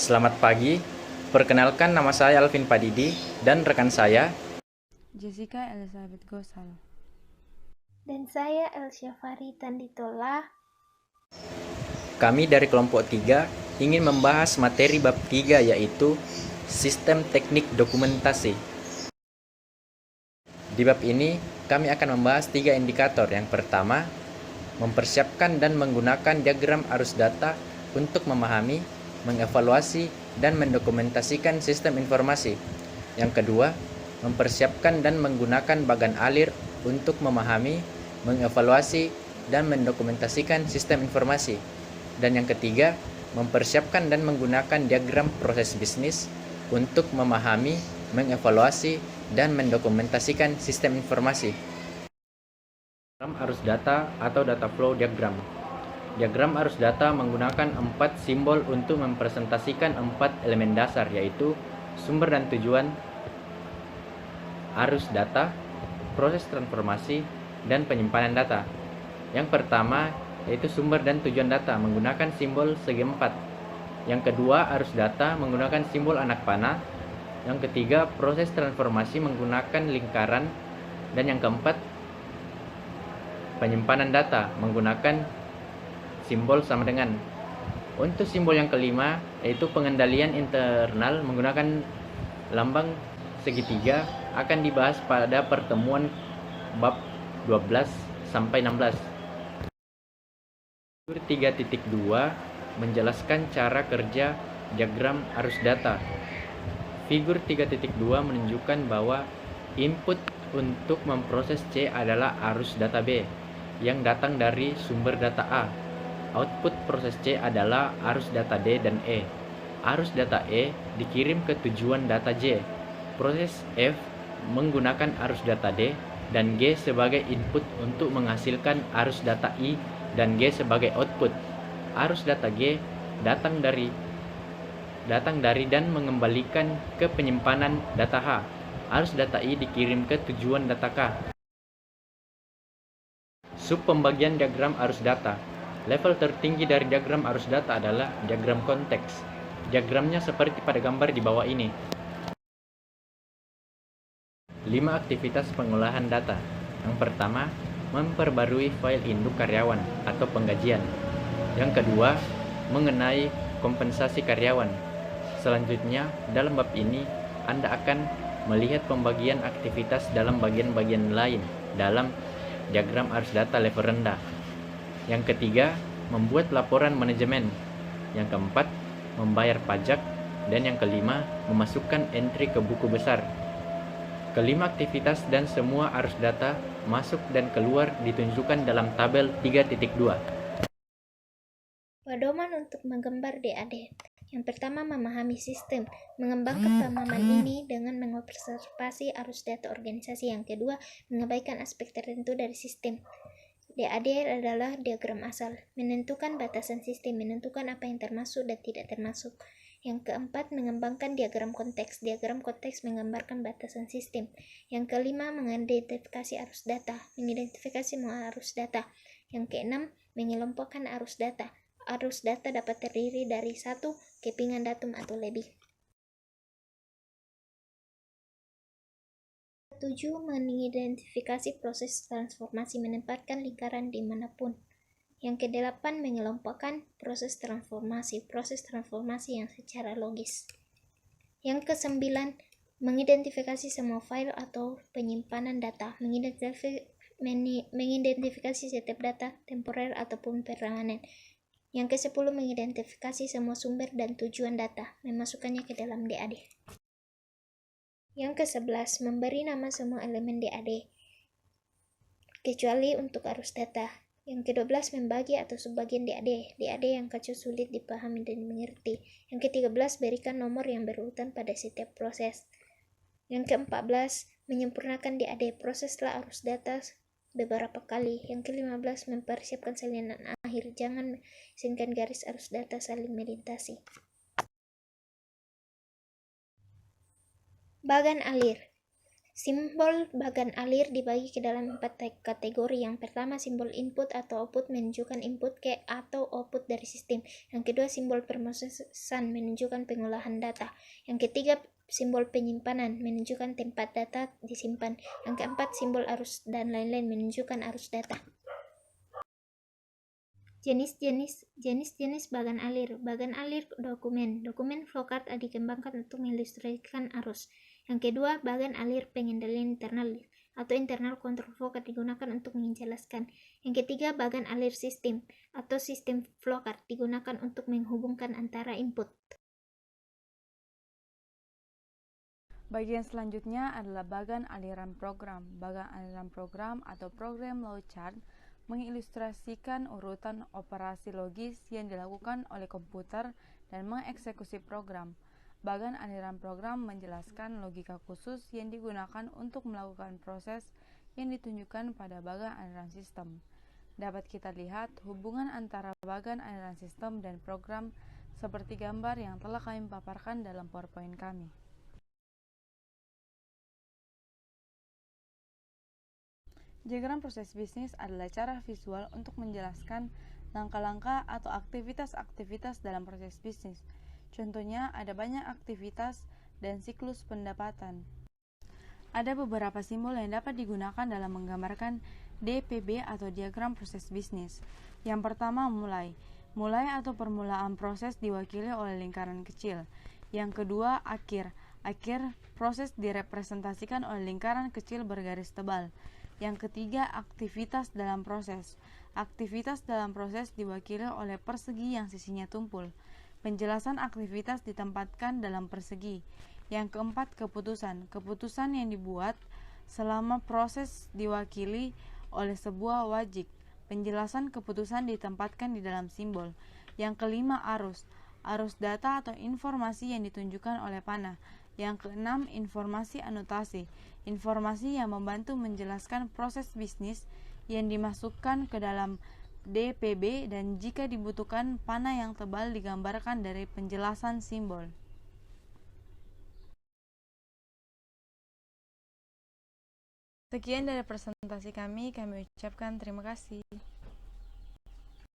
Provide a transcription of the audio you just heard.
Selamat pagi, perkenalkan nama saya Alvin Padidi dan rekan saya. Jessica Elizabeth Gosal. Dan saya Elsyafari Tanditola. Kami dari kelompok 3 ingin membahas materi bab 3 yaitu Sistem Teknik Dokumentasi. Di bab ini kami akan membahas 3 indikator. Yang pertama, mempersiapkan dan menggunakan diagram arus data untuk memahami, mengevaluasi, dan mendokumentasikan sistem informasi. Yang kedua, mempersiapkan dan menggunakan bagan alir untuk memahami, mengevaluasi, dan mendokumentasikan sistem informasi. Dan yang ketiga, mempersiapkan dan menggunakan diagram proses bisnis untuk memahami, mengevaluasi, dan mendokumentasikan sistem informasi. Diagram arus data atau data flow diagram. Diagram arus data menggunakan 4 simbol untuk mempresentasikan 4 elemen dasar, yaitu sumber dan tujuan, arus data, proses transformasi, dan penyimpanan data. Yang pertama yaitu sumber dan tujuan data menggunakan simbol segi 4. Yang kedua, arus data menggunakan simbol anak panah. Yang ketiga, proses transformasi menggunakan lingkaran. Dan yang keempat, penyimpanan data menggunakan simbol sama dengan. Untuk simbol yang kelima yaitu pengendalian internal menggunakan lambang segitiga akan dibahas pada pertemuan bab 12 sampai 16. Figur 3.2 menjelaskan cara kerja diagram arus data. Figur 3.2 menunjukkan bahwa input untuk memproses C adalah arus data B yang datang dari sumber data A. Output proses C adalah arus data D dan E. Arus data E dikirim ke tujuan data J. Proses F menggunakan arus data D dan G sebagai input untuk menghasilkan arus data I dan G sebagai output. Arus data G datang dari dan mengembalikan ke penyimpanan data H. Arus data I dikirim ke tujuan data K. Sub pembagian diagram arus data. Level tertinggi dari diagram arus data adalah diagram konteks. Diagramnya seperti pada gambar di bawah ini. 5 aktivitas pengolahan data. Yang pertama, memperbarui file induk karyawan atau penggajian. Yang kedua, mengenai kompensasi karyawan. Selanjutnya, dalam bab ini Anda akan melihat pembagian aktivitas dalam bagian-bagian lain dalam diagram arus data level rendah. Yang ketiga, membuat laporan manajemen. Yang keempat, membayar pajak. Dan yang kelima, memasukkan entry ke buku besar. Kelima aktivitas dan semua arus data masuk dan keluar ditunjukkan dalam tabel 3.2. Pedoman untuk menggambar DAD. Yang pertama, memahami sistem. Mengembangkan pemahaman ini dengan mengobservasi arus data organisasi. Yang kedua, mengabaikan aspek tertentu dari sistem. DAD adalah diagram asal. Menentukan batasan sistem, menentukan apa yang termasuk dan tidak termasuk. Yang keempat, mengembangkan diagram konteks. Diagram konteks menggambarkan batasan sistem. Yang kelima, mengidentifikasi arus data. Mengidentifikasi semua arus data. Yang keenam, mengelompokkan arus data. Arus data dapat terdiri dari 1 kepingan datum atau lebih. 7. Mengidentifikasi proses transformasi, menempatkan lingkaran dimanapun. Yang ke-8, mengelompokkan proses transformasi yang secara logis. Yang ke-9, mengidentifikasi semua file atau penyimpanan data, mengidentifikasi setiap data temporer ataupun permanen. Yang ke-10, mengidentifikasi semua sumber dan tujuan data, memasukkannya ke dalam DAD. Yang ke-11, memberi nama semua elemen DAD, kecuali untuk arus data. Yang ke-12, membagi atau subbagian DAD yang kacau sulit dipahami dan dimengerti. Yang ke-13, berikan nomor yang berurutan pada setiap proses. Yang ke-14, menyempurnakan DAD, proseslah arus data beberapa kali. Yang ke-15, mempersiapkan salinan akhir, jangan singkan garis arus data saling melintasi. Bagan alir. Simbol bagan alir dibagi ke dalam 4 kategori. Yang pertama, simbol input atau output menunjukkan input ke atau output dari sistem. Yang kedua, simbol pemrosesan menunjukkan pengolahan data. Yang ketiga, simbol penyimpanan menunjukkan tempat data disimpan. Yang keempat, simbol arus dan lain-lain menunjukkan arus data. Jenis-jenis bagan alir. Bagan alir dokumen. Dokumen flowcard dikembangkan untuk mengilustrasikan arus. Yang kedua, bagan alir pengendalian internal atau internal control flowcard digunakan untuk menjelaskan. Yang ketiga, bagan alir sistem atau sistem flowcard digunakan untuk menghubungkan antara input. Bagian selanjutnya adalah bagan aliran program. Bagan aliran program atau program flow chart mengilustrasikan urutan operasi logis yang dilakukan oleh komputer dan mengeksekusi program. Bagan aliran program menjelaskan logika khusus yang digunakan untuk melakukan proses yang ditunjukkan pada bagan aliran sistem. Dapat kita lihat hubungan antara bagan aliran sistem dan program seperti gambar yang telah kami paparkan dalam PowerPoint kami. Diagram proses bisnis adalah cara visual untuk menjelaskan langkah-langkah atau aktivitas-aktivitas dalam proses bisnis. Contohnya, ada banyak aktivitas dan siklus pendapatan. Ada beberapa simbol yang dapat digunakan dalam menggambarkan DPB atau diagram proses bisnis. Yang pertama, mulai. Mulai atau permulaan proses diwakili oleh lingkaran kecil. Yang kedua, akhir. Akhir proses direpresentasikan oleh lingkaran kecil bergaris tebal. Yang ketiga, aktivitas dalam proses. Aktivitas dalam proses diwakili oleh persegi yang sisinya tumpul. Penjelasan aktivitas ditempatkan dalam persegi. Yang keempat, keputusan. Keputusan yang dibuat selama proses diwakili oleh sebuah wajik. Penjelasan keputusan ditempatkan di dalam simbol. Yang kelima, arus. Arus data atau informasi yang ditunjukkan oleh panah. Yang keenam, informasi anotasi. Informasi yang membantu menjelaskan proses bisnis yang dimasukkan ke dalam DPB dan jika dibutuhkan panah yang tebal digambarkan dari penjelasan simbol. Sekian dari presentasi kami ucapkan terima kasih.